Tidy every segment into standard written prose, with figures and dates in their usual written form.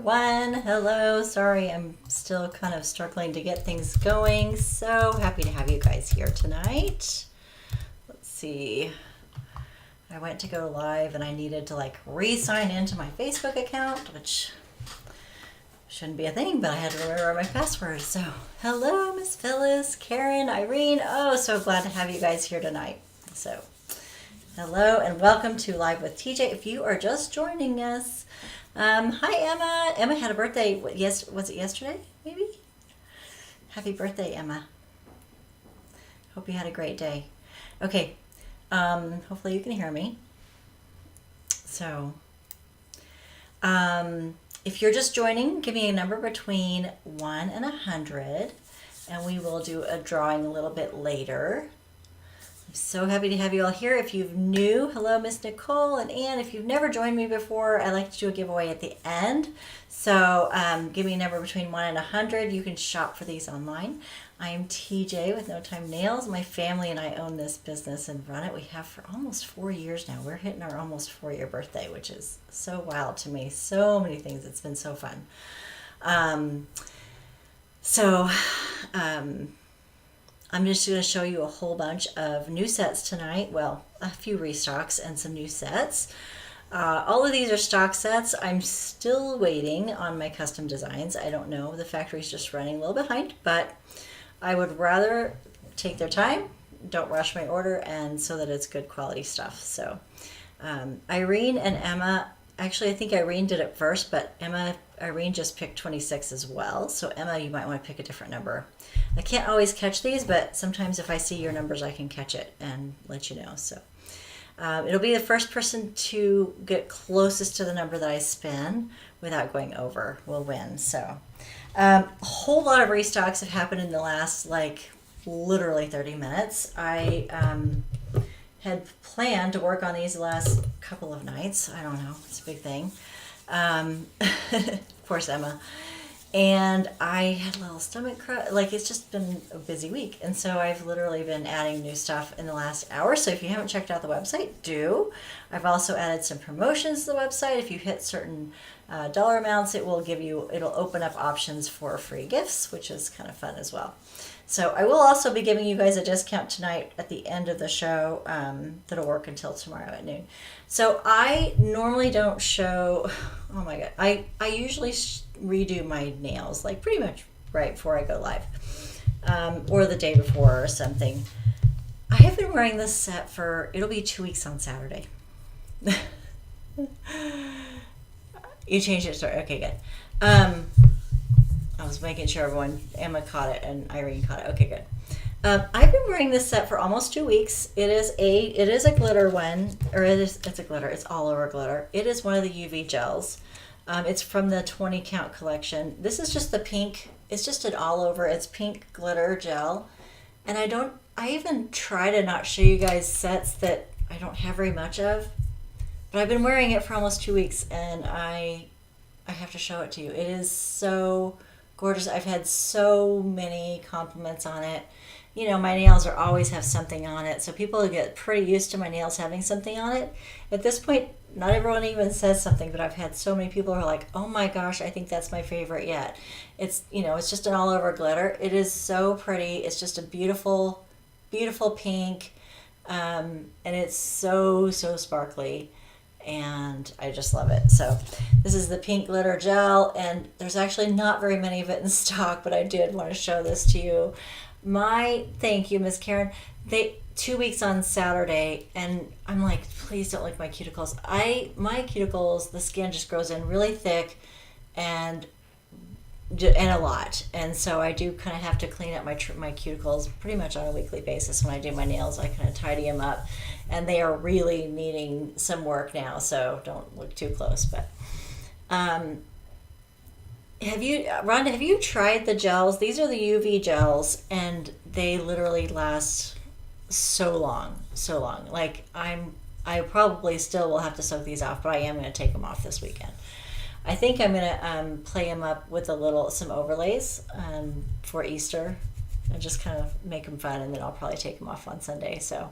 everyone. Hello. Sorry, I'm still kind of struggling to get things going. So happy to have you guys here tonight. Let's see. I went to go live and I needed to re-sign into my Facebook account, which shouldn't be a thing, but I had to remember my password. So hello, Miss Phyllis, Karen, Irene. Oh, so glad to have you guys here tonight. So hello and welcome to Live with TJ. If you are just joining us, hi Emma. Emma had a birthday. Yes, was it yesterday? Maybe. Happy birthday, Emma. Hope you had a great day. Okay. Hopefully you can hear me. So, if you're just joining, give me a number between 1 and 100, and we will do a drawing a little bit later. I'm so happy to have you all here. If you're new, hello, Miss Nicole and Ann. If you've never joined me before, I like to do a giveaway at the end. So give me a number between 1 and 100. You can shop for these online. I am TJ with No Time Nails. My family and I own this business and run it. We have for almost 4 years now. We're hitting our almost 4-year birthday, which is so wild to me. So many things. It's been so fun. I'm just going to show you a whole bunch of new sets tonight. Well, a few restocks and some new sets. All of these are stock sets. I'm still waiting on my custom designs. I don't know. The factory's just running a little behind, but I would rather take their time, don't rush my order, and so that it's good quality stuff. So Irene and Emma, actually I think Irene did it first, but Irene just picked 26 as well. So Emma, you might want to pick a different number. I can't always catch these, but sometimes if I see your numbers, I can catch it and let you know. So it'll be the first person to get closest to the number that I spin without going over will win. So a whole lot of restocks have happened in the last literally 30 minutes. I had planned to work on these the last couple of nights. I don't know. It's a big thing. Of course, Emma. And I had a little stomach cramp. It's just been a busy week. And so I've literally been adding new stuff in the last hour. So if you haven't checked out the website, do. I've also added some promotions to the website. If you hit certain dollar amounts, it'll open up options for free gifts, which is kind of fun as well. So I will also be giving you guys a discount tonight at the end of the show that'll work until tomorrow at noon. So I normally don't show, oh my God, I usually redo my nails pretty much right before I go live or the day before or something. I have been wearing this set it'll be 2 weeks on Saturday. You changed it, sorry, okay, good. I was making sure Emma caught it and Irene caught it. Okay, good. I've been wearing this set for almost 2 weeks. It is a glitter one, or it's a glitter. It's all over glitter. It is one of the UV gels. It's from the 20 count collection. This is just the pink. It's just an all over. It's pink glitter gel. And I even try to not show you guys sets that I don't have very much of, but I've been wearing it for almost 2 weeks and I have to show it to you. It is so gorgeous. I've had so many compliments on it. You know, my nails always have something on it, so people get pretty used to my nails having something on it. At this point, not everyone even says something, but I've had so many people who are like, oh my gosh, I think that's my favorite yet. It's just an all over glitter. It is so pretty. It's just a beautiful, beautiful pink, and it's so sparkly. And I just love it. So this is the pink glitter gel, and there's actually not very many of it in stock, but I did want to show this to you. Thank you, Miss Karen. 2 weeks on Saturday, and I'm like, please don't lick my cuticles. My cuticles, the skin just grows in really thick and a lot, and so I do kind of have to clean up my cuticles pretty much on a weekly basis. When I do my nails, I kind of tidy them up, and they are really needing some work now, so don't look too close. But Rhonda, have you tried the gels? These are the UV gels, and they literally last so long. I probably still will have to soak these off, but I am going to take them off this weekend. I think I'm going to play them up with some overlays for Easter and just kind of make them fun, and then I'll probably take them off on Sunday. So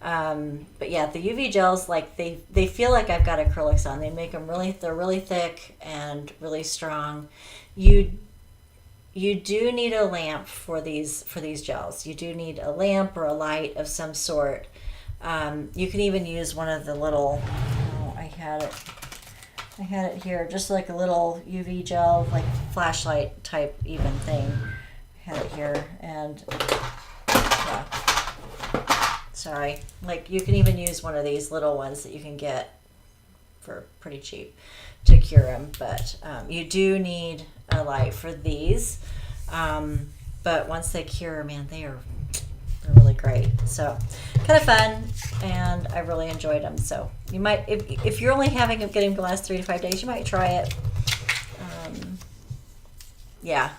But yeah, the UV gels, like they feel like I've got acrylics on. They make them they're really thick and really strong. You you do need a lamp for these gels. You do need a lamp or a light of some sort. You can even use one of the little. Oh, I had it here, just like a little UV gel, like flashlight type even thing. I had it here, and yeah, sorry. Like you can even use one of these little ones that you can get for pretty cheap to cure them. But you do need a light for these. But once they cure, man, they're really great. So kind of fun, and I really enjoyed them. So you might, if you're only getting the last 3 to 5 days, you might try it. Yeah,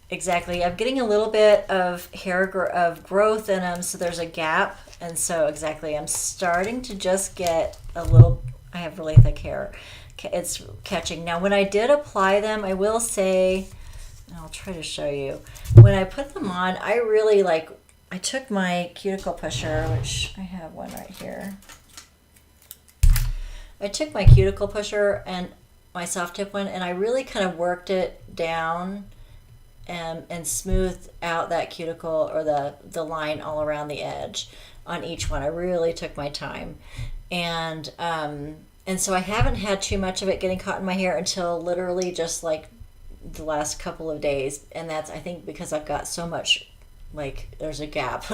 exactly. I'm getting a little bit of of growth in them, so there's a gap, and so exactly, I'm starting to just get a little. I have really thick hair. It's catching now. When I did apply them, I will say, I'll try to show you. When I put them on, I really like. I took my cuticle pusher, which I have one right here. I took my cuticle pusher and my soft tip one, and I really kind of worked it down and smoothed out that cuticle or the line all around the edge on each one. I really took my time, and so I haven't had too much of it getting caught in my hair until literally just like the last couple of days, and that's I think because I've got so much, like there's a gap.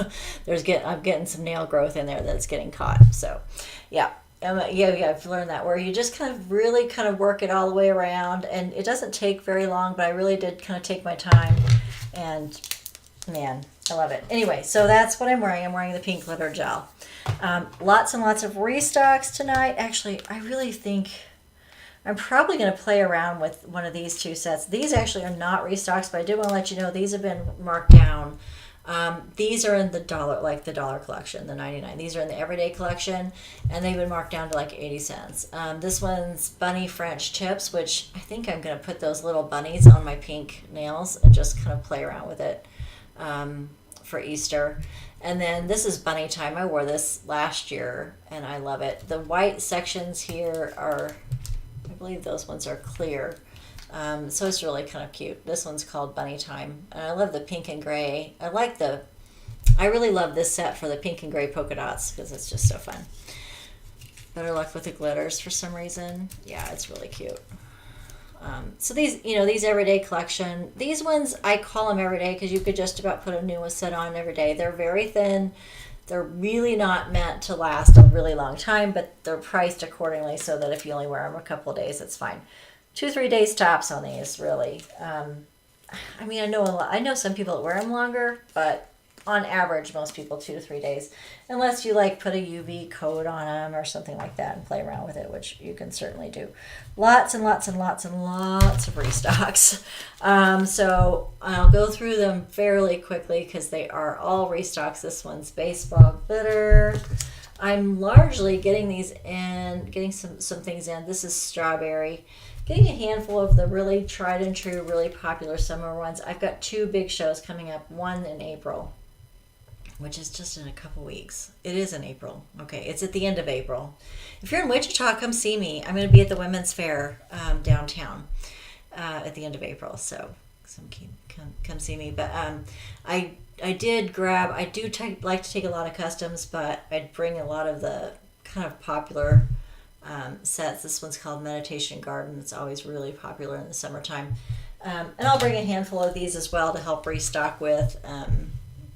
I'm getting some nail growth in there that's getting caught. So yeah. I've learned that where you just kind of really kind of work it all the way around, and it doesn't take very long, but I really did kind of take my time, and man, I love it. Anyway, so that's what I'm wearing. I'm wearing the pink glitter gel. Lots and lots of restocks tonight. Actually, I really think I'm probably going to play around with one of these two sets. These actually are not restocks, but I did want to let you know these have been marked down. These are in the dollar collection, the 99. These are in the everyday collection, and they've been marked down to like 80 cents. This one's bunny French tips, which I think I'm going to put those little bunnies on my pink nails and just kind of play around with it for Easter. And then this is bunny time. I wore this last year, and I love it. The white sections here are, I believe those ones are clear. So it's really kind of cute. This one's called Bunny Time. And I love the pink and gray. I really love this set for the pink and gray polka dots because it's just so fun. Better luck with the glitters for some reason. Yeah, it's really cute. So these everyday collection, these ones, I call them everyday because you could just about put a new set on every day. They're very thin. They're really not meant to last a really long time, but they're priced accordingly so that if you only wear them a couple of days, it's fine. 2-3 days tops on these, really. I mean, I know some people that wear them longer, but on average, most people 2 to 3 days, unless you like put a UV coat on them or something like that and play around with it, which you can certainly do. Lots and lots and lots and lots of restocks. So I'll go through them fairly quickly because they are all restocks. This one's baseball glitter. I'm largely getting these in, getting some things in. This is strawberry. Getting a handful of the really tried and true, really popular summer ones. I've got 2 big shows coming up. One in April, which is just in a couple weeks. It is in April. Okay, it's at the end of April. If you're in Wichita, come see me. I'm going to be at the Women's Fair downtown at the end of April. So come see me. But I do like to take a lot of customs, but I'd bring a lot of the kind of popular sets. This one's called Meditation Garden. It's always really popular in the summertime. And I'll bring a handful of these as well to help restock with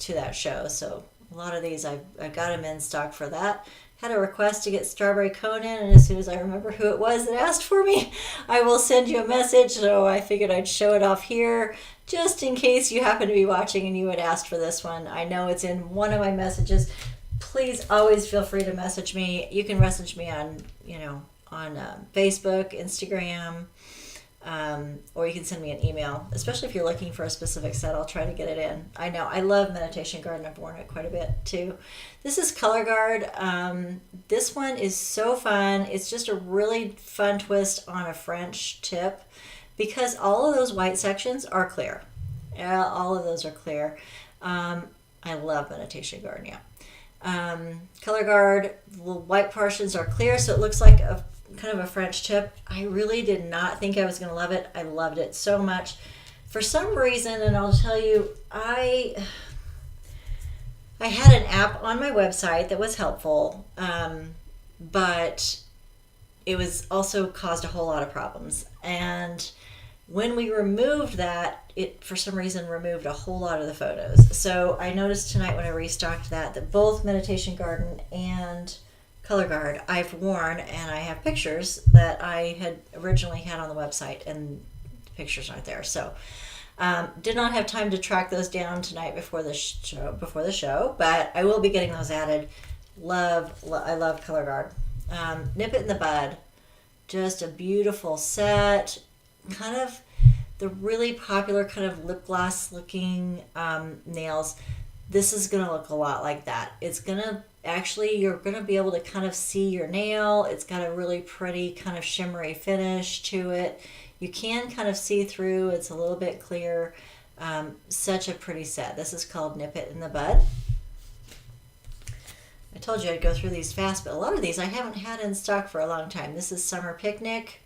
to that show. So a lot of these I've got them in stock for that. Had a request to get strawberry cone in, and as soon as I remember who it was that asked for me, I will send you a message. So I figured I'd show it off here just in case you happen to be watching and you had asked for this one. I know it's in one of my messages. Please always feel free to message me. You can message me on Facebook, Instagram, or you can send me an email, especially if you're looking for a specific set. I'll try to get it in. I know I love Meditation Garden. I've worn it quite a bit too. This is Color Guard. This one is so fun. It's just a really fun twist on a French tip because all of those white sections are clear. All of those are clear. I love Meditation Garden, yeah. Color Guard, the white portions are clear, so it looks like a kind of a French tip. I really did not think I was going to love it. I loved it so much. For some reason, and I'll tell you, I had an app on my website that was helpful, but it was also caused a whole lot of problems. And when we removed that, it for some reason removed a whole lot of the photos. So I noticed tonight when I restocked that both Meditation Garden and Color Guard I've worn, and I have pictures that I had originally had on the website, and the pictures aren't there. So did not have time to track those down tonight before the show, but I will be getting those added. I love Color Guard. Nip It in the Bud, just a beautiful set. Kind of the really popular kind of lip gloss looking nails. This is going to look a lot like that. It's going to actually, you're going to be able to kind of see your nail. It's got a really pretty kind of shimmery finish to it. You can kind of see through. It's a little bit clear. Such a pretty set. This is called Nip It in the Bud. I told you I'd go through these fast, but a lot of these I haven't had in stock for a long time. This is Summer Picnic.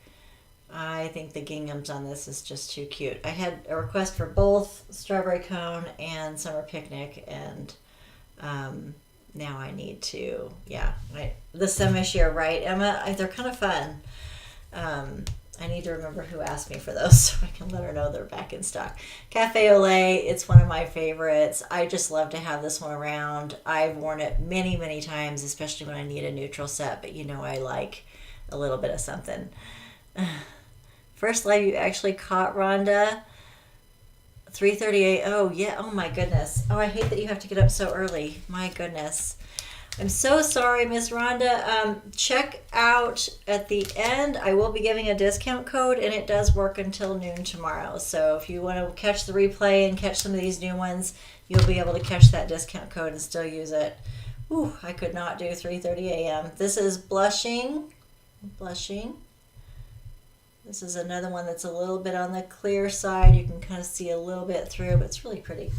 I think the ginghams on this is just too cute. I had a request for both Strawberry Cone and Summer Picnic, and now I need to, the Summish, you're right, Emma. They're kind of fun. I need to remember who asked me for those so I can let her know they're back in stock. Cafe Olay, it's one of my favorites. I just love to have this one around. I've worn it many, many times, especially when I need a neutral set, but I like a little bit of something. First Live, you actually caught, Rhonda. 3:38. Oh, yeah. Oh, my goodness. Oh, I hate that you have to get up so early. My goodness. I'm so sorry, Miss Rhonda. Check out at the end. I will be giving a discount code, and it does work until noon tomorrow. So if you want to catch the replay and catch some of these new ones, you'll be able to catch that discount code and still use it. Ooh, I could not do 3:30 a.m. This is Blushing. This is another one that's a little bit on the clear side. You can kind of see a little bit through, but it's really pretty.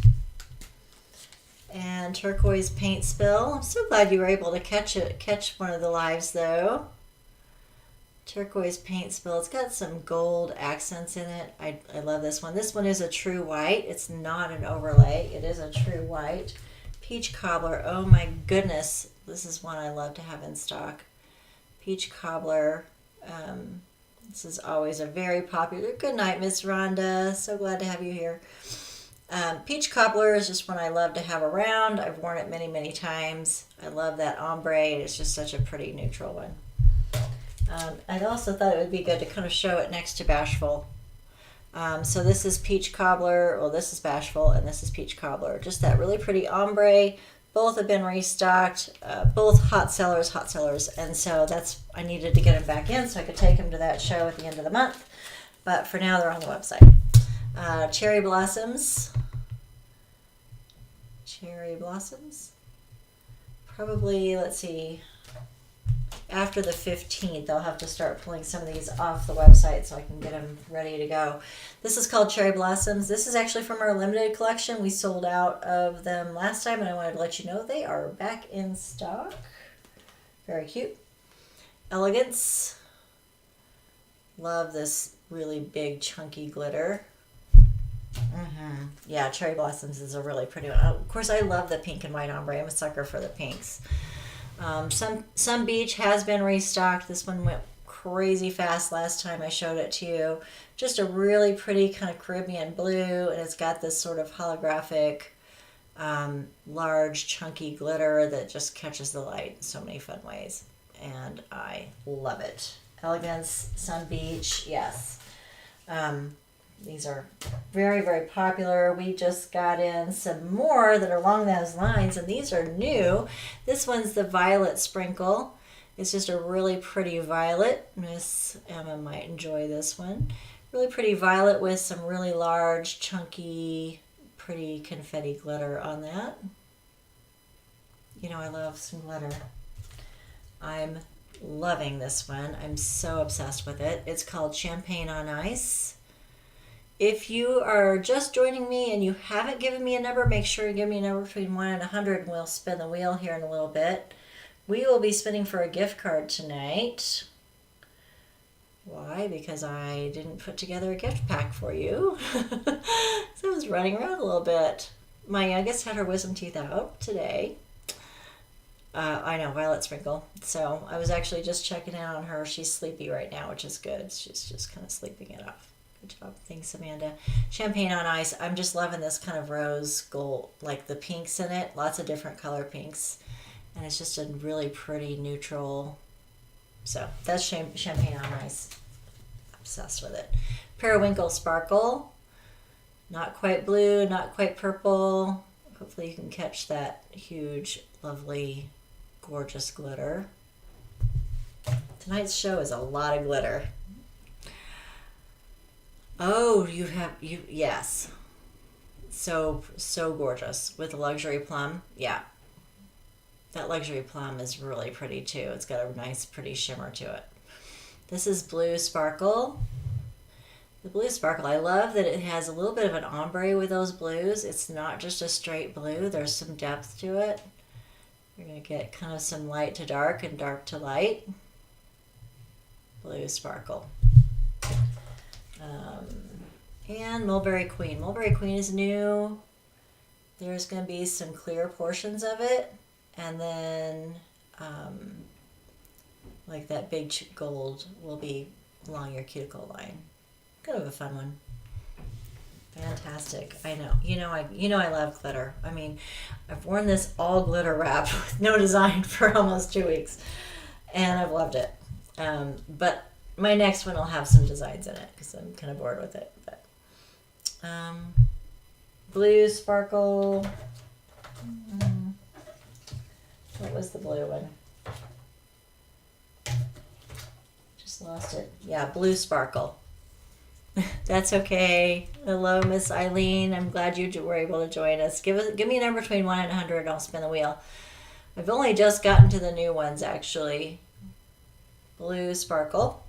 And Turquoise Paint Spill. I'm so glad you were able to catch one of the lives, though. Turquoise Paint Spill. It's got some gold accents in it. I love this one. This one is a true white. It's not an overlay. It is a true white. Peach Cobbler. Oh my goodness. This is one I love to have in stock. Peach Cobbler. This is always a very popular. Good night, Miss Rhonda. So glad to have you here. Peach Cobbler is just one I love to have around. I've worn it many, many times. I love that ombre. It's just such a pretty neutral one. I also thought it would be good to kind of show it next to Bashful. So this is Peach Cobbler. Well, this is Bashful, and this is Peach Cobbler. Just that really pretty ombre. Both have been restocked. Both hot sellers. And so I needed to get them back in so I could take them to that show at the end of the month. But for now, they're on the website. Cherry Blossoms. Probably, let's see, after the 15th, I'll have to start pulling some of these off the website so I can get them ready to go. This is called Cherry Blossoms. This is actually from our limited collection. We sold out of them last time, and I wanted to let you know they are back in stock. Very cute. Elegance. Love this really big chunky glitter. Yeah, Cherry Blossoms is a really pretty one. Of course, I love the pink and white ombre. I'm a sucker for the pinks. Some Beach has been restocked. This one went crazy fast last time I showed it to you. Just a really pretty kind of Caribbean blue, and it's got this sort of holographic, large, chunky glitter that just catches the light in so many fun ways. And I love it. Elegance, Sun Beach, yes. These are very, very popular. We just got in some more that are along those lines, and these are new. This one's the Violet Sprinkle. It's just a really pretty violet. Miss Emma might enjoy this one. Really pretty violet with some really large, chunky, pretty confetti glitter on that. I love some glitter. I'm loving this one. I'm so obsessed with it. It's called Champagne on Ice. If you are just joining me and you haven't given me a number, make sure you give me a number between 1 and 100, and we'll spin the wheel here in a little bit. We will be spinning for a gift card tonight. Why? Because I didn't put together a gift pack for you. So I was running around a little bit. My youngest had her wisdom teeth out today. I know, Violet Sprinkle. So I was actually just checking in on her. She's sleepy right now, which is good. She's just kind of sleeping it off. Good job. Thanks, Amanda. Champagne on Ice. I'm just loving this kind of rose gold, like the pinks in it. Lots of different color pinks. And it's just a really pretty neutral. So that's Champagne on Ice. Obsessed with it. Periwinkle Sparkle. Not quite blue, not quite purple. Hopefully you can catch that huge, lovely, gorgeous glitter. Tonight's show is a lot of glitter. Oh, yes. So gorgeous with the luxury plum. Yeah. That luxury plum is really pretty too. It's got a nice, pretty shimmer to it. This is Blue Sparkle. The Blue Sparkle, I love that it has a little bit of an ombre with those blues. It's not just a straight blue. There's some depth to it. You're going to get kind of some light to dark and dark to light. Blue Sparkle. And Mulberry Queen. Mulberry Queen is new. There's going to be some clear portions of it. And then like that big gold will be along your cuticle line. Kind of a fun one. Fantastic. I know. I love glitter. I mean, I've worn this all glitter wrap with no design for almost 2 weeks. And I've loved it. But my next one will have some designs in it because I'm kind of bored with it. But Blue Sparkle. What was the blue one? Just lost it. Yeah, Blue Sparkle. That's okay. Hello, Miss Eileen. I'm glad you were able to join us. Give me a number between 1 and 100 and I'll spin the wheel. I've only just gotten to the new ones, actually. Blue Sparkle.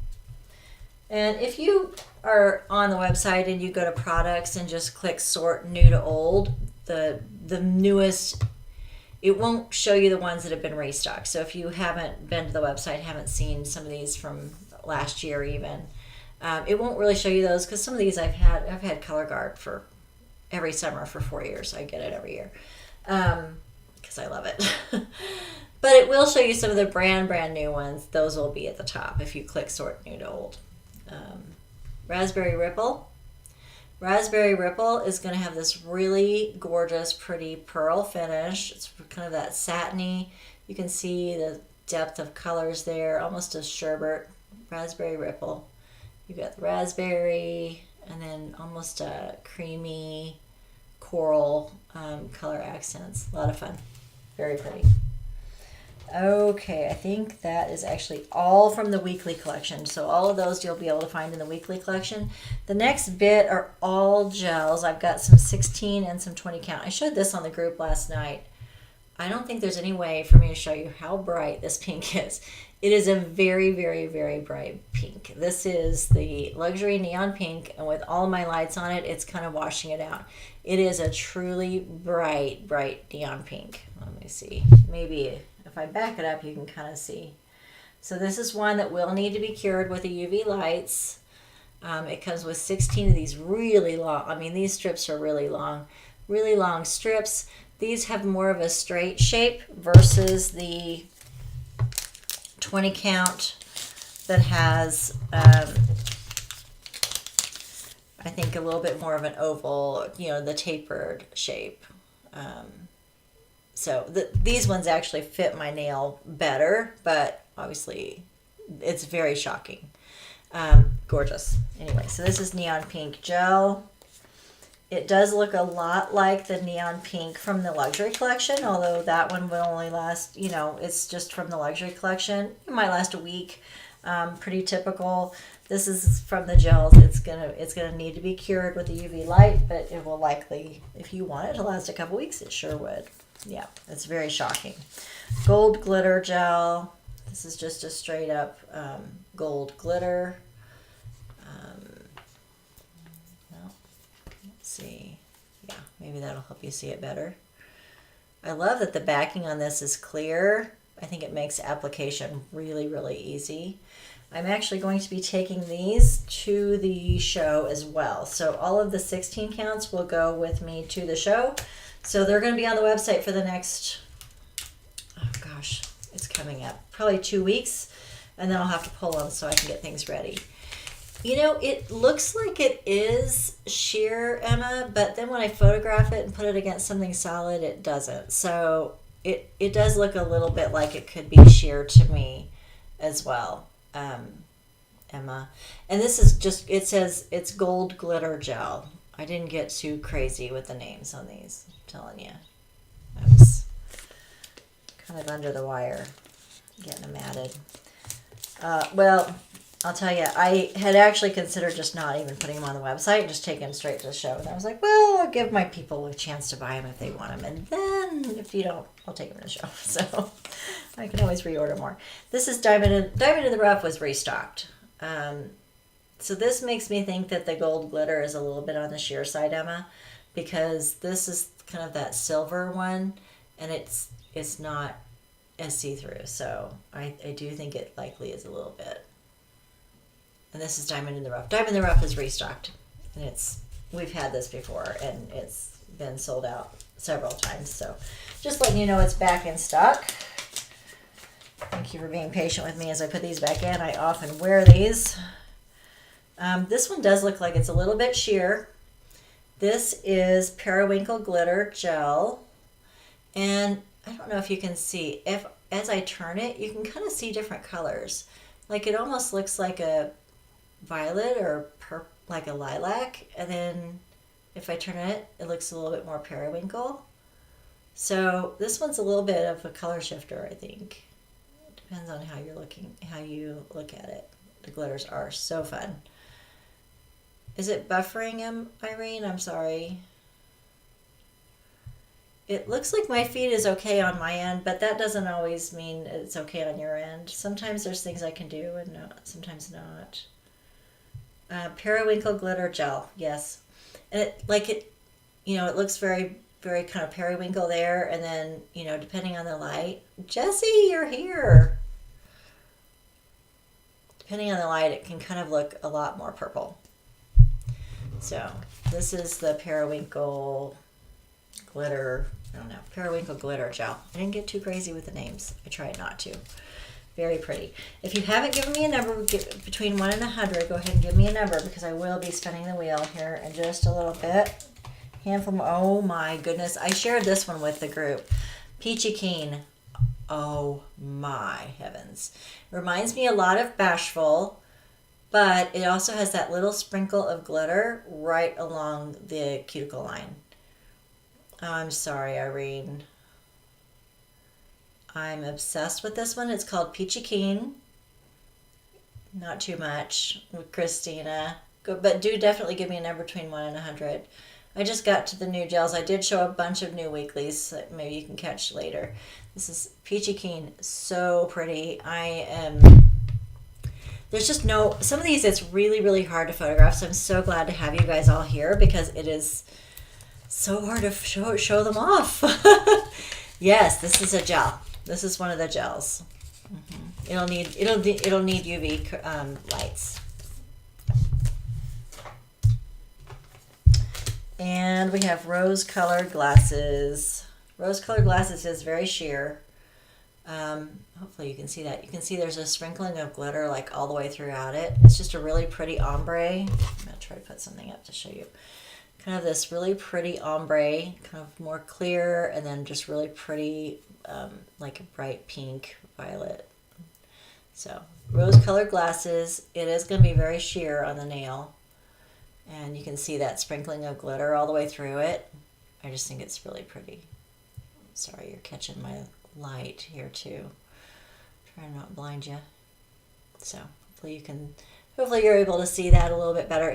And if you are on the website and you go to products and just click sort new to old, the newest, it won't show you the ones that have been restocked. So if you haven't been to the website, haven't seen some of these from last year even, it won't really show you those because some of these I've had Color Guard for every summer for 4 years. I get it every year because I love it. But it will show you some of the brand new ones. Those will be at the top if you click sort new to old. Raspberry Ripple. Raspberry Ripple is going to have this really gorgeous, pretty pearl finish. It's kind of that satiny. You can see the depth of colors there, almost a sherbet. Raspberry Ripple. You got the raspberry and then almost a creamy coral color accents. A lot of fun. Very pretty. Okay, I think that is actually all from the weekly collection. So all of those you'll be able to find in the weekly collection. The next bit are all gels. I've got some 16 and some 20 count. I showed this on the group last night. I don't think there's any way for me to show you how bright this pink is. It is a very, very, very bright pink. This is the Luxury Neon Pink, and with all my lights on it, it's kind of washing it out. It is a truly bright, bright neon pink. Let me see. Maybe if I back it up, you can kind of see. So this is one that will need to be cured with the UV lights. It comes with 16 of these really long, I mean, these strips are really long strips. These have more of a straight shape versus the 20 count that has, I think, a little bit more of an oval, the tapered shape. So these ones actually fit my nail better, but obviously it's very shocking. Gorgeous. Anyway, so this is Neon Pink Gel. It does look a lot like the Neon Pink from the Luxury Collection, although that one will only last, it's just from the Luxury Collection. It might last a week. Pretty typical. This is from the gels. It's gonna need to be cured with the UV light, but it will likely, if you want it to last a couple weeks, it sure would. Yeah, it's very shocking. Gold glitter gel. This is just a straight up gold glitter. see. Yeah, maybe that'll help you see it better. I love that the backing on this is clear. I think it makes application really, really easy. I'm actually going to be taking these to the show as well. So all of the 16 counts will go with me to the show. So they're going to be on the website for the next, oh gosh, it's coming up, probably 2 weeks. And then I'll have to pull them so I can get things ready. You know, it looks like it is sheer, Emma, but then when I photograph it and put it against something solid, it doesn't. So it does look a little bit like it could be sheer to me as well, Emma. And this is just, it says it's gold glitter gel. I didn't get too crazy with the names on these, I'm telling you. I was kind of under the wire getting them added. Well, I'll tell you, I had actually considered just not even putting them on the website and just taking them straight to the show. And I was like, well, I'll give my people a chance to buy them if they want them. And then if you don't, I'll take them to the show. So I can always reorder more. This is Diamond in the Rough was restocked. So this makes me think that the gold glitter is a little bit on the sheer side, Emma, because this is kind of that silver one, and it's not as see-through. So I do think it likely is a little bit. And this is Diamond in the Rough. Diamond in the Rough is restocked. And we've had this before, and it's been sold out several times. So just letting you know it's back in stock. Thank you for being patient with me as I put these back in. I often wear these. This one does look like it's a little bit sheer. This is Periwinkle Glitter Gel. And I don't know if you can see. As I turn it, you can kind of see different colors. Like it almost looks like a violet or like a lilac, and then if I turn it, it looks a little bit more periwinkle. So this one's a little bit of a color shifter, I think. Depends on how you look at it. The glitters are so fun. Is it buffering him, Irene? I'm sorry. It looks like my feed is okay on my end, but that doesn't always mean it's okay on your end. Sometimes there's things I can do and sometimes not. Periwinkle Glitter Gel, yes. And it looks very, very kind of periwinkle there, and then, depending on the light. Jessie, you're here. Depending on the light, it can kind of look a lot more purple. So this is the Periwinkle Glitter, Periwinkle Glitter Gel. I didn't get too crazy with the names. I tried not to. Very pretty. If you haven't given me a number between 1 and 100, go ahead and give me a number, because I will be spinning the wheel here in just a little bit. Handful. Oh my goodness. I shared this one with the group. Peachy Keen. Oh my heavens. Reminds me a lot of Bashful, but it also has that little sprinkle of glitter right along the cuticle line. I'm sorry, Irene. I'm obsessed with this one. It's called Peachy Keen. Not too much with Christina. But do definitely give me a number between 1 and 100. I just got to the new gels. I did show a bunch of new weeklies that maybe you can catch later. This is Peachy Keen. So pretty. There's just some of these it's really, really hard to photograph. So I'm so glad to have you guys all here, because it is so hard to show them off. Yes, this is a gel. This is one of the gels. It'll need UV lights. And we have rose-colored glasses. Rose-colored glasses is very sheer. Hopefully you can see that. You can see there's a sprinkling of glitter like all the way throughout it. It's just a really pretty ombre. I'm going to try to put something up to show you. Kind of this really pretty ombre, kind of more clear, and then just really pretty, like a bright pink, violet. So, rose-colored glasses. It is going to be very sheer on the nail. And you can see that sprinkling of glitter all the way through it. I just think it's really pretty. Sorry, you're catching my light here too. Trying to not blind you. So, hopefully you're able to see that a little bit better.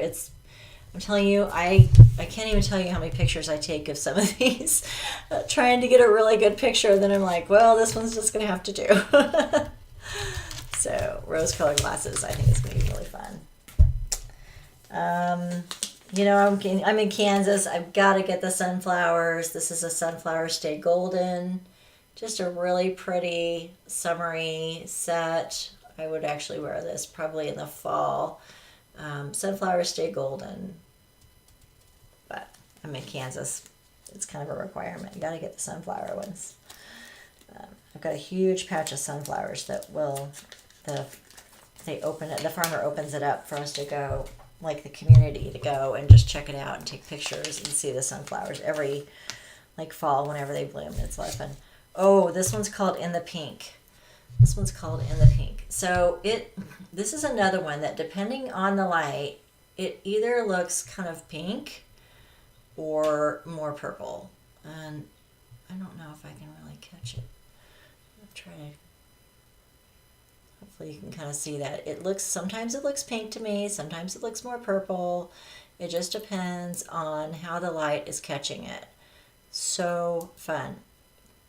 I'm telling you, I can't even tell you how many pictures I take of some of these, trying to get a really good picture, and then I'm like, well, this one's just going to have to do. So, rose-colored glasses, I think it's going to be really fun. You know, I'm in Kansas. I've got to get the sunflowers. This is a Sunflower Stay Golden. Just a really pretty summery set. I would actually wear this probably in the fall. Sunflower Stay Golden. But I'm in Kansas. It's kind of a requirement. You got to get the sunflower ones. I've got a huge patch of sunflowers that will, they open it, the farmer opens it up for us to go, like the community to go and just check it out and take pictures and see the sunflowers every like fall whenever they bloom. It's a lot of fun. Oh, this one's called In the Pink. This one's called In the Pink. So this is another one that depending on the light, it either looks kind of pink or more purple. And I don't know if I can really catch it. I'll try to, hopefully you can kind of see that. Sometimes it looks pink to me, sometimes it looks more purple. It just depends on how the light is catching it. So fun.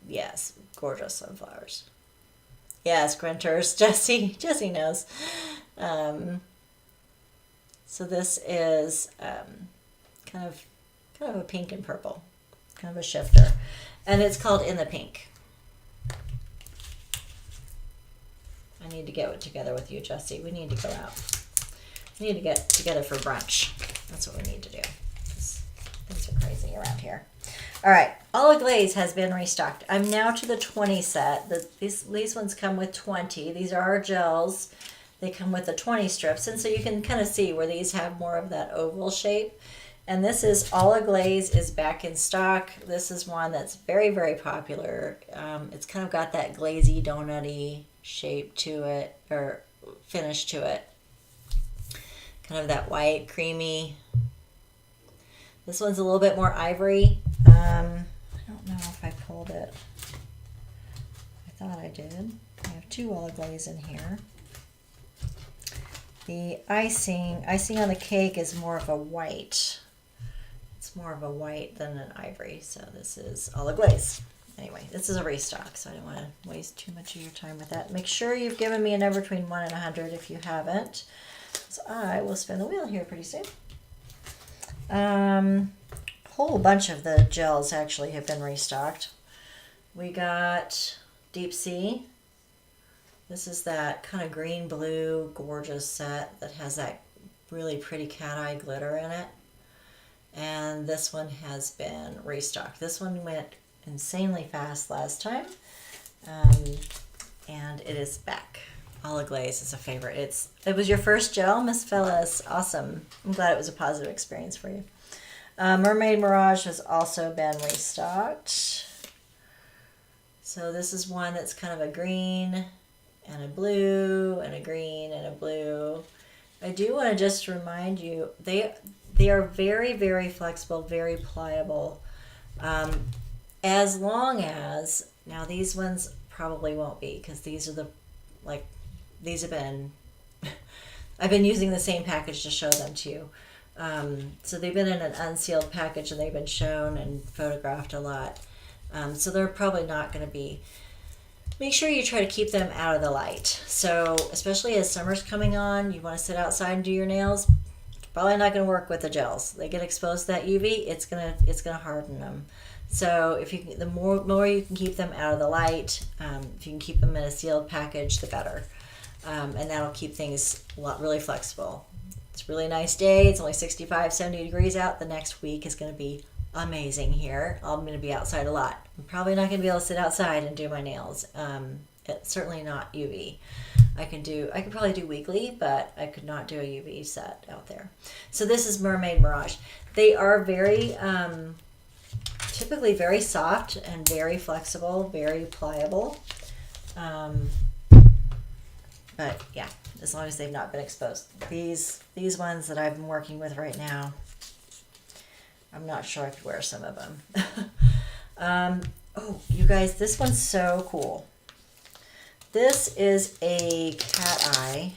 Yes, gorgeous sunflowers. Yes, Grinters. Jesse knows. So this is kind of a pink and purple, kind of a shifter, and it's called In the Pink. I need to get together with you, Jesse. We need to go out. We need to get together for brunch. That's what we need to do. Things are crazy around here. All right, Olive Glaze has been restocked. I'm now to the 20 set. These ones come with 20. These are our gels. They come with the 20 strips, and so you can kind of see where these have more of that oval shape. And this is Olive Glaze is back in stock. This is one that's very, very popular. It's kind of got that glazy, donut-y shape to it, or finish to it. Kind of that white, creamy. This one's a little bit more ivory. I don't know if I pulled it. I thought I did. I have 2 Olive Glaze in here. The icing on the cake is more of a white. It's more of a white than an ivory, so this is Olive Glaze. Anyway, this is a restock, so I don't want to waste too much of your time with that. Make sure you've given me a number between 1 and 100 if you haven't. So I will spin the wheel here pretty soon. Whole bunch of the gels actually have been restocked. We got Deep Sea. This is that kind of green blue gorgeous set that has that really pretty cat eye glitter in it. And this one has been restocked. This one went insanely fast last time. And it is back. Olive Glaze is a favorite. It was your first gel, Miss Phyllis. Awesome. I'm glad it was a positive experience for you. Mermaid Mirage has also been restocked. So this is one that's kind of a green and a blue and a green and a blue. I do want to just remind you, they are very, very flexible, very pliable. As long as, now these ones probably won't be, because these are these have been, I've been using the same package to show them to you. So they've been in an unsealed package and they've been shown and photographed a lot. So they're probably not going to be. Make sure you try to keep them out of the light. So especially as summer's coming on, you want to sit outside and do your nails. It's probably not going to work with the gels. They get exposed to that UV, it's gonna harden them. So if you the more you can keep them out of the light, if you can keep them in a sealed package, the better. And that'll keep things really flexible. It's a really nice day. It's only 65, 70 degrees out. The next week is going to be amazing here. I'm going to be outside a lot. I'm probably not going to be able to sit outside and do my nails. It's certainly not UV. I could probably do weekly, but I could not do a UV set out there. So this is Mermaid Mirage. They are very, typically very soft and very flexible, very pliable. But yeah, as long as they've not been exposed. These ones that I've been working with right now, I'm not sure I could wear some of them. Oh, you guys, this one's so cool. This is a cat eye.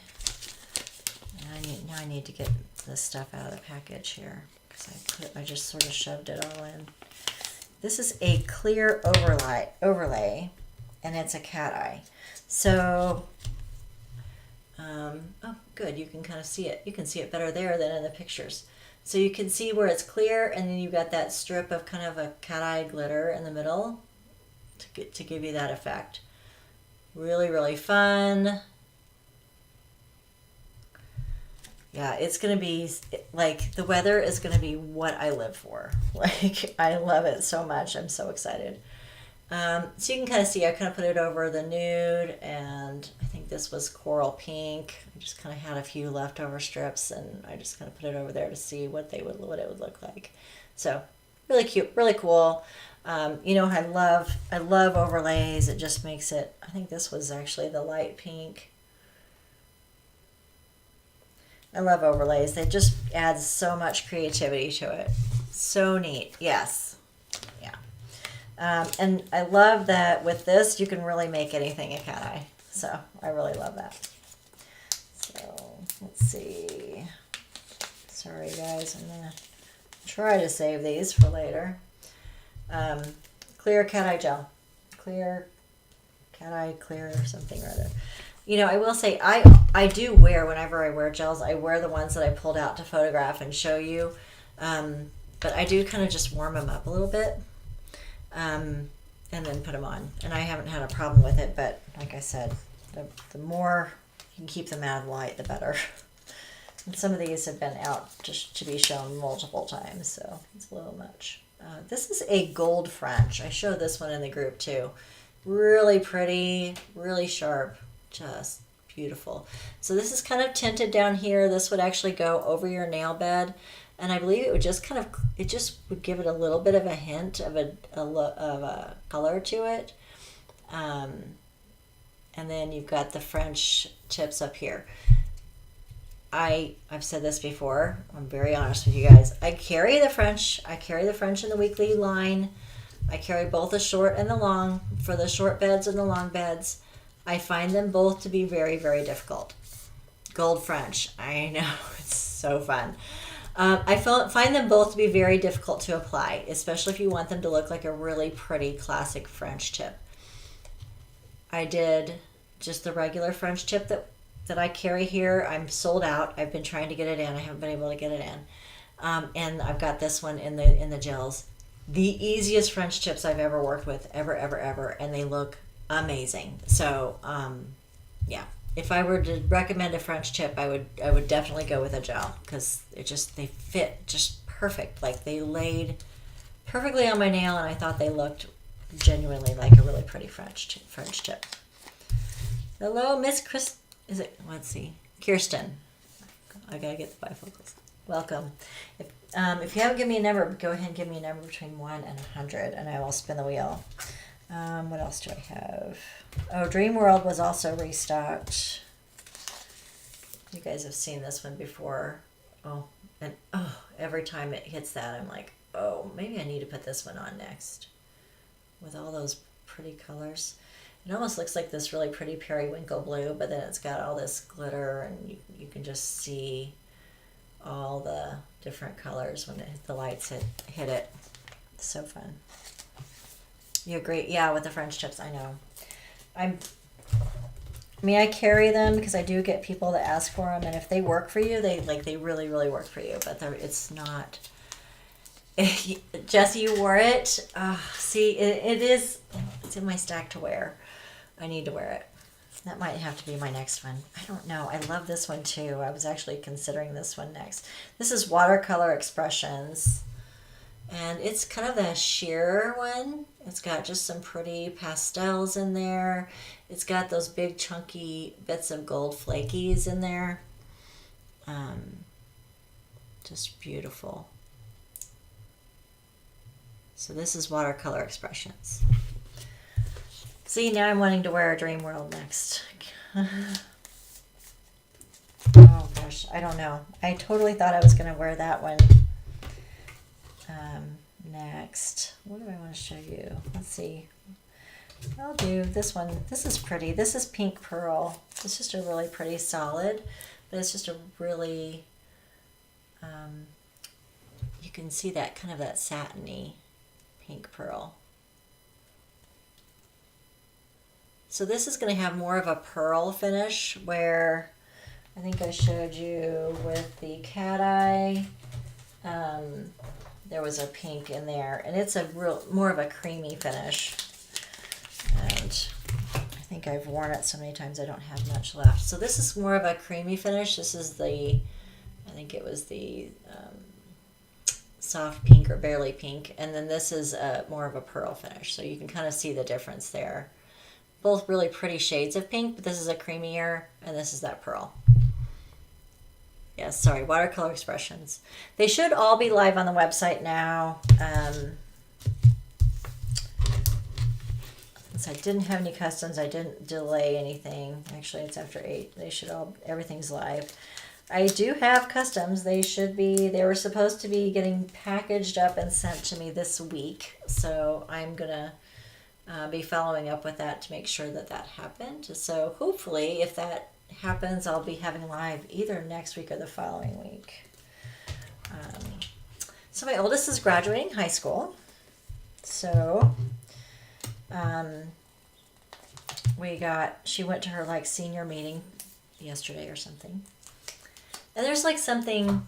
Now I need to get this stuff out of the package here because I just sort of shoved it all in. This is a clear overlay, and it's a cat eye. So, oh, good. You can kind of see it. You can see it better there than in the pictures. So you can see where it's clear, and then you've got that strip of kind of a cat eye glitter in the middle to give you that effect. Really, really fun. Yeah, it's going to be like the weather is going to be what I live for. Like, I love it so much. I'm so excited. So you can kind of see I kind of put it over the nude, and I think this was coral pink. I just kind of had a few leftover strips, and I just kind of put it over there to see what it would look like. So really cute, really cool. You know, I love overlays. It just makes it. I think this was actually the light pink. I love overlays. They just add so much creativity to it. So neat. Yes. Yeah. And I love that with this, you can really make anything a cat eye. So I really love that. So let's see. Sorry guys, I'm gonna try to save these for later. Clear cat eye gel. Clear cat eye clear or something or other. You know, I will say I do wear, whenever I wear gels, I wear the ones that I pulled out to photograph and show you. But I do kind of just warm them up a little bit. And then put them on. And I haven't had a problem with it, but like I said, the more you can keep them out of light, the better. And some of these have been out just to be shown multiple times, so it's a little much. This is a gold French. I showed this one in the group too. Really pretty, really sharp, just beautiful. So this is kind of tinted down here. This would actually go over your nail bed. And I believe it would just kind of, it just would give it a little bit of a hint of a color to it. And then you've got the French tips up here. I've said this before. I'm very honest with you guys. I carry the French in the weekly line. I carry both the short and the long for the short beds and the long beds. I find them both to be very, very difficult. Gold French. I know, it's so fun. I find them both to be very difficult to apply, especially if you want them to look like a really pretty classic French tip. I did just the regular French tip that I carry here. I'm sold out. I've been trying to get it in. I haven't been able to get it in. And I've got this one in the gels. The easiest French tips I've ever worked with, ever, and they look amazing. So, yeah. If I were to recommend a French tip, I would definitely go with a gel, because they fit just perfect. Like, they laid perfectly on my nail, and I thought they looked genuinely like a really pretty French tip. Hello, Miss Chris. Let's see, Kirsten. I gotta get the bifocals. Welcome. If you haven't given me a number, go ahead and give me a number between 1 and 100, and I will spin the wheel. What else do I have? Oh, Dream World was also restocked. You guys have seen this one before. Every time it hits that, I'm like, oh, maybe I need to put this one on next. With all those pretty colors. It almost looks like this really pretty periwinkle blue, but then it's got all this glitter, and you can just see all the different colors when the lights hit it. It's so fun. You agree? Yeah, with the French tips, I know. I carry them because I do get people that ask for them, and if they work for you, they really, really work for you. But it's not. Jesse, you wore it. See, it's in my stack to wear. I need to wear it. That might have to be my next one. I don't know. I love this one too. I was actually considering this one next. This is Watercolor Expressions. And it's kind of the sheer one. It's got just some pretty pastels in there. It's got those big chunky bits of gold flakies in there. Just beautiful. So this is Watercolor Expressions. See, now I'm wanting to wear a Dream World next. Oh gosh, I don't know. I totally thought I was going to wear that one. Next, what do I want to show you? Let's see. I'll do this one. This is pretty. This is Pink Pearl. It's just a really pretty solid, but it's just a really, you can see that kind of that satiny Pink Pearl. So this is going to have more of a pearl finish, where I think I showed you with the cat eye. There was a pink in there, and it's a more of a creamy finish. And I think I've worn it so many times I don't have much left. So this is more of a creamy finish. This is I think it was the soft pink or barely pink. And then this is more of a pearl finish. So you can kind of see the difference there. Both really pretty shades of pink, but this is a creamier, and this is that pearl. Yes, sorry, Watercolor Expressions. They should all be live on the website now. Since I didn't have any customs, I didn't delay anything. Actually, it's after 8. Everything's live. I do have customs. They were supposed to be getting packaged up and sent to me this week. So I'm going to be following up with that to make sure that happened. So hopefully, if that happens, I'll be having live either next week or the following week. So my oldest is graduating high school. So she went to her senior meeting yesterday or something. And there's something,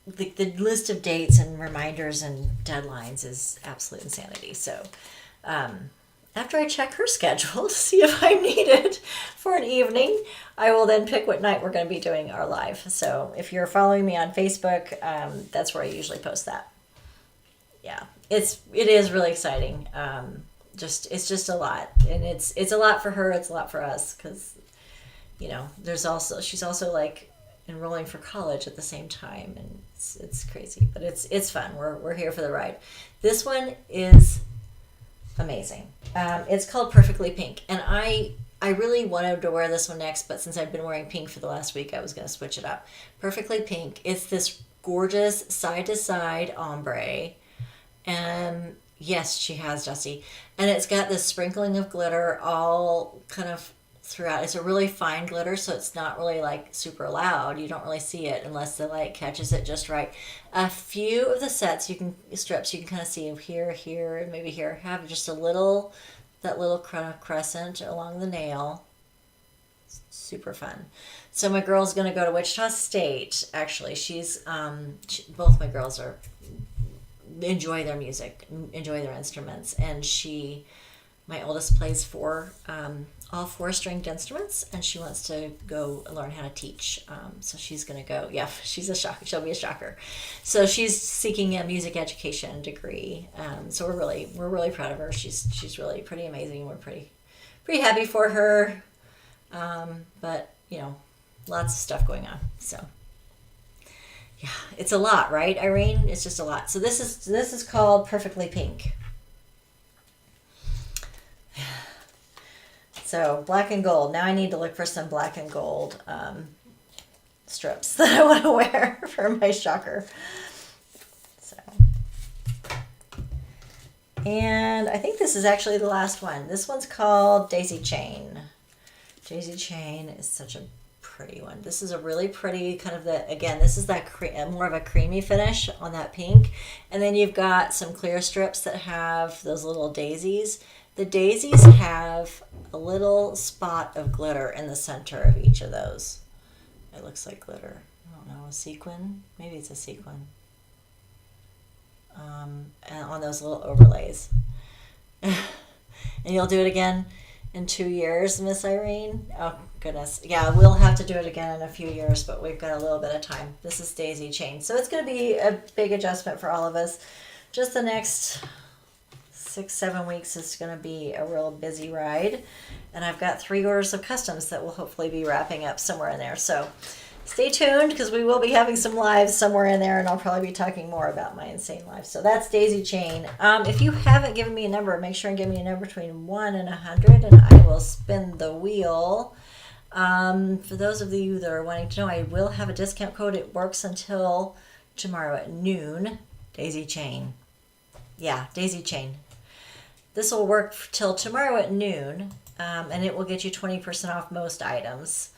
the list of dates and reminders and deadlines is absolute insanity. So after I check her schedule to see if I'm needed for an evening, I will then pick what night we're going to be doing our live. So if you're following me on Facebook, that's where I usually post that. Yeah, it is really exciting. It's just a lot, and it's a lot for her. It's a lot for us because, she's also enrolling for college at the same time, and it's crazy, but it's fun. We're here for the ride. This one is amazing. It's called Perfectly Pink, and I really wanted to wear this one next, but since I've been wearing pink for the last week, I was going to switch it up. Perfectly Pink. It's this gorgeous side-to-side ombre, and yes, she has, Jessie, and it's got this sprinkling of glitter all kind of throughout. It's a really fine glitter, so it's not really super loud. You don't really see it unless the light catches it just right. A few of the strips you can kind of see here, and maybe here, have just that little kind of crescent along the nail. It's super fun. So my girl's going to go to Wichita State. Actually, both my girls enjoy their music, enjoy their instruments, and my oldest plays all 4 stringed instruments, and she wants to go learn how to teach. So she's going to go. Yeah, she's a shocker. She'll be a shocker. So she's seeking a music education degree. So we're really proud of her. She's really pretty amazing. We're pretty happy for her. But lots of stuff going on. So yeah, it's a lot, right, Irene? It's just a lot. So this is called Perfectly Pink. So black and gold. Now I need to look for some black and gold strips that I want to wear for my shocker. So, and I think this is actually the last one. This one's called Daisy Chain. Daisy Chain is such a pretty one. This is a really pretty kind of this is that more of a creamy finish on that pink. And then you've got some clear strips that have those little daisies. The daisies have a little spot of glitter in the center of each of those. It looks like glitter. I don't know, a sequin? Maybe it's a sequin. And on those little overlays. And you'll do it again in 2 years, Miss Irene? Oh, goodness. Yeah, we'll have to do it again in a few years, but we've got a little bit of time. This is Daisy Chain. So it's going to be a big adjustment for all of us. Just the next 6-7 weeks is going to be a real busy ride, and I've got 3 orders of customs that will hopefully be wrapping up somewhere in there. So stay tuned, because we will be having some lives somewhere in there, and I'll probably be talking more about my insane life. So that's Daisy Chain. If you haven't given me a number, make sure and give me a number between 1 and 100, and I will spin the wheel. For those of you that are wanting to know, I will have a discount code. It works until tomorrow at noon. Daisy Chain. Yeah, Daisy Chain. This will work till tomorrow at noon, and it will get you 20% off most items.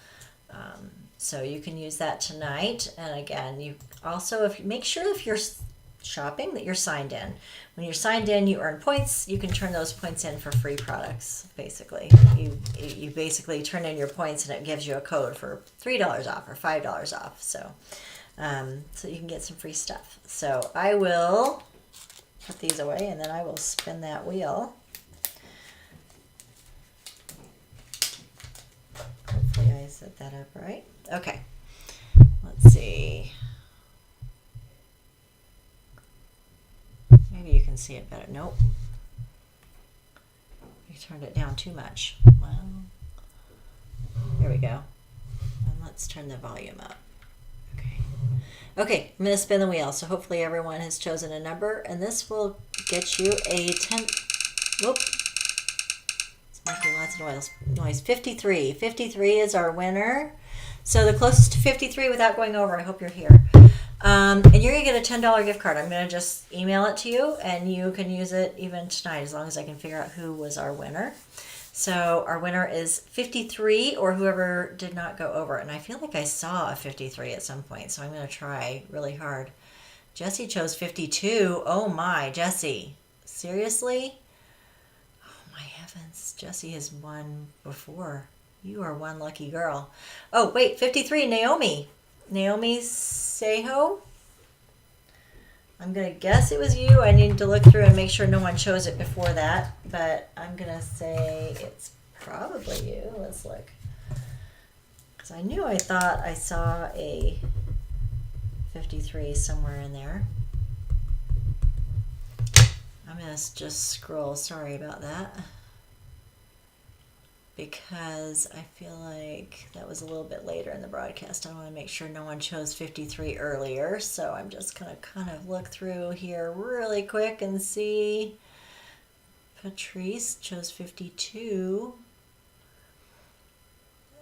So you can use that tonight. And again, you also, make sure if you're shopping that you're signed in. When you're signed in, you earn points. You can turn those points in for free products, basically. You basically turn in your points, and it gives you a code for $3 off or $5 off. So so you can get some free stuff. So I will put these away and then I will spin that wheel. Hopefully I set that up right. Okay, let's see. Maybe you can see it better. Nope. You turned it down too much. Well, there we go. And let's turn the volume up. Okay, I'm going to spin the wheel. So hopefully everyone has chosen a number, and this will get you a 10. Whoop. It's making lots of noise. 53. 53 is our winner. So the closest to 53 without going over. I hope you're here. And you're going to get a $10 gift card. I'm going to just email it to you, and you can use it even tonight as long as I can figure out who was our winner. So our winner is 53, or whoever did not go over. And I feel like I saw a 53 at some point, so I'm going to try really hard. Jessie chose 52. Oh my, Jessie. Seriously? Oh my heavens. Jessie has won before. You are one lucky girl. Oh, wait, 53, Naomi. Naomi Seho. I'm going to guess it was you. I need to look through and make sure no one chose it before that. But I'm going to say it's probably you. Let's look. Because I thought I saw a 53 somewhere in there. I'm going to just scroll. Sorry about that. Because I feel like that was a little bit later in the broadcast. I want to make sure no one chose 53 earlier. So I'm just going to kind of look through here really quick and see. Patrice chose 52.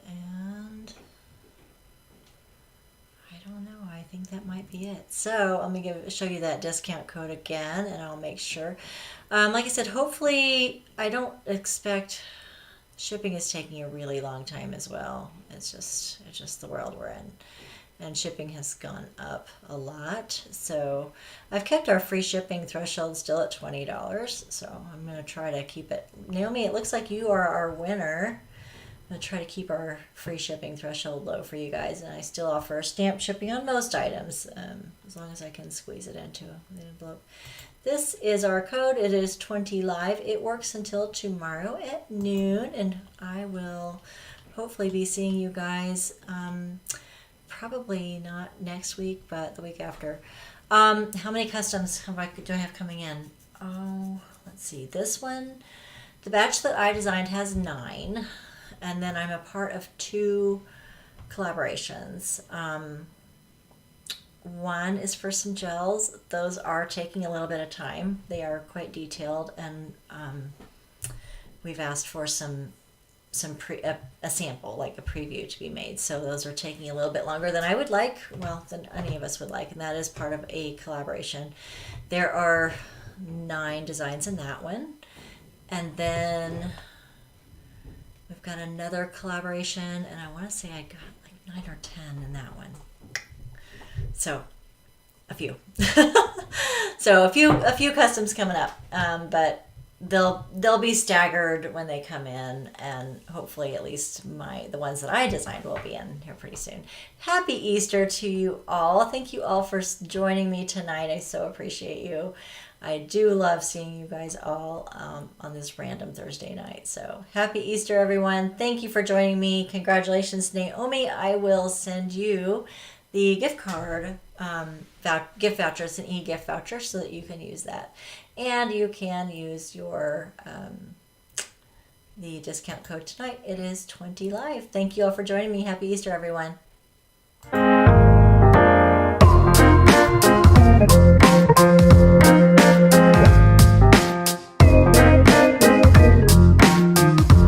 And I don't know. I think that might be it. So let me show you that discount code again, and I'll make sure. Like I said, hopefully I don't expect... Shipping is taking a really long time as well. It's just the world we're in. And shipping has gone up a lot. So I've kept our free shipping threshold still at $20. So I'm going to try to keep it. Naomi, it looks like you are our winner. I'm going to try to keep our free shipping threshold low for you guys. And I still offer stamp shipping on most items, as long as I can squeeze it into the envelope. This is our code. It is 20 live. It works until tomorrow at noon, and I will hopefully be seeing you guys probably not next week, but the week after. How many customs do I have coming in? Oh, let's see. This one, the batch that I designed has 9, and then I'm a part of 2 collaborations. One is for some gels. Those are taking a little bit of time. They are quite detailed, and we've asked for a sample, like a preview, to be made. So those are taking a little bit longer than I would like, well, than any of us would like, and that is part of a collaboration. There are 9 designs in that one, and then we've got another collaboration, and I want to say I got like 9 or 10 in that one. So a few. So a few customs coming up, but they'll be staggered when they come in, and hopefully at least the ones that I designed will be in here pretty soon. Happy Easter to you all. Thank you all for joining me tonight. I so appreciate you. I do love seeing you guys all on this random Thursday night. So happy Easter, everyone. Thank you for joining me. Congratulations, Naomi. I will send you the gift card, gift voucher. It's an e-gift voucher so that you can use that. And you can use your the discount code tonight. It is 20 live. Thank you all for joining me. Happy Easter, everyone.